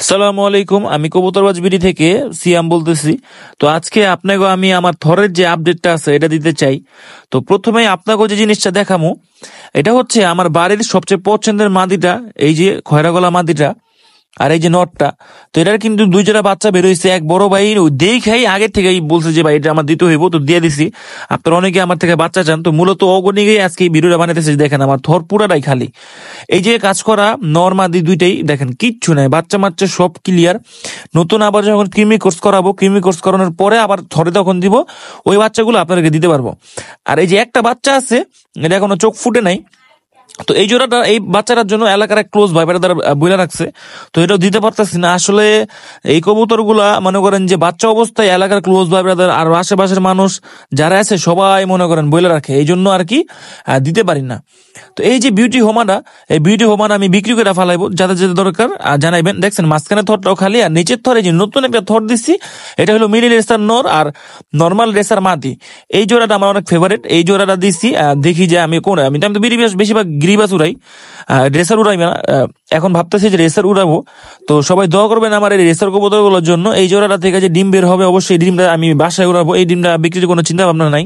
সালামু আলাইকুম, আমি কবুতরবাজ বিডি থেকে সিয়াম বলতেছি। তো আজকে আপনাকে আমি আমার থরের যে আপডেটটা আছে এটা দিতে চাই। তো প্রথমে আপনাকে যে জিনিসটা দেখামু, এটা হচ্ছে আমার বাড়ির সবচেয়ে পছন্দের মাদিটা, এই যে খয়রা গলা মাদিটা আর এই যে নটটা। তো এটার কিন্তু দুই জোড়া বাচ্চা বের হয়েছে। এক বড় ভাই দেখাই আগে থেকেই বলছে যে ভাই এটা আমার দিতে হইব, তো দিয়ে দিছি। আপনারা অনেকে আমার থেকে বাচ্চা চান, তো মূলত অগণিকেই আজকে এই ভিডিওটা বানাইতেছে। দেখেন আমার থর পুরাটাই খালি। এই যে কাজ করা নর মাদি দুইটাই দেখেন, কিচ্ছু নাই, বাচ্চা মাচ্চা সব ক্লিয়ার। নতুন আবার যখন কৃমি কোর্স করাবো, কৃমি কোর্স করানোর পরে আবার থরে তখন দিব, ওই বাচ্চাগুলো আপনাদেরকে দিতে পারবো। আর এই যে একটা বাচ্চা আছে, এটা এখনো চোখ ফুটে নাই। তো এই জোড়াটা এই বাচ্চাটার জন্য এলাকার এক ক্লোজ ভাই তারা বইলা রাখছে, তো এটাও দিতে পারতেছি না। আসলে এই কবুতর গুলা মনে করেন যে বাচ্চা অবস্থায় এলাকার ক্লোজ ভাই ব্রাদার আর আশেপাশের মানুষ যারা আছে সবাই মনে করেন বইলা রাখে, এই জন্য আর কি দিতে পারি না। তো এই যে বিউটি হোমাটা, এই বিউটি হোমাটা আমি বিক্রি করে ফেলাইবো, যাদের যেতে দরকার জানাইবেন। দেখছেন মাঝখানে থরটাও খালি, আর নিচের থরে যে নতুন একটা থর দিচ্ছি, এটা হলো মিনি রেসার নর আর নর্মাল রেসার মাদি। এই জোড়াটা আমার অনেক ফেভারিট, এই জোড়াটা দিচ্ছি। দেখি যে আমি কোন আমি তো বেশিরভাগ গিরিবাস উড়াই, রেসার উড়াই না। এখন ভাবতেছি যে রেসার উড়াবো। তো সবাই দোয়া করবেন আমার এই রেসার কবুতরগুলোর জন্য। এই জোড়াটা থেকে যে ডিম বের হবে, অবশ্যই এই ডিমটা আমি বাসায় উড়াবো, এই ডিমটা বিক্রির কোনো চিন্তা ভাবনা নাই।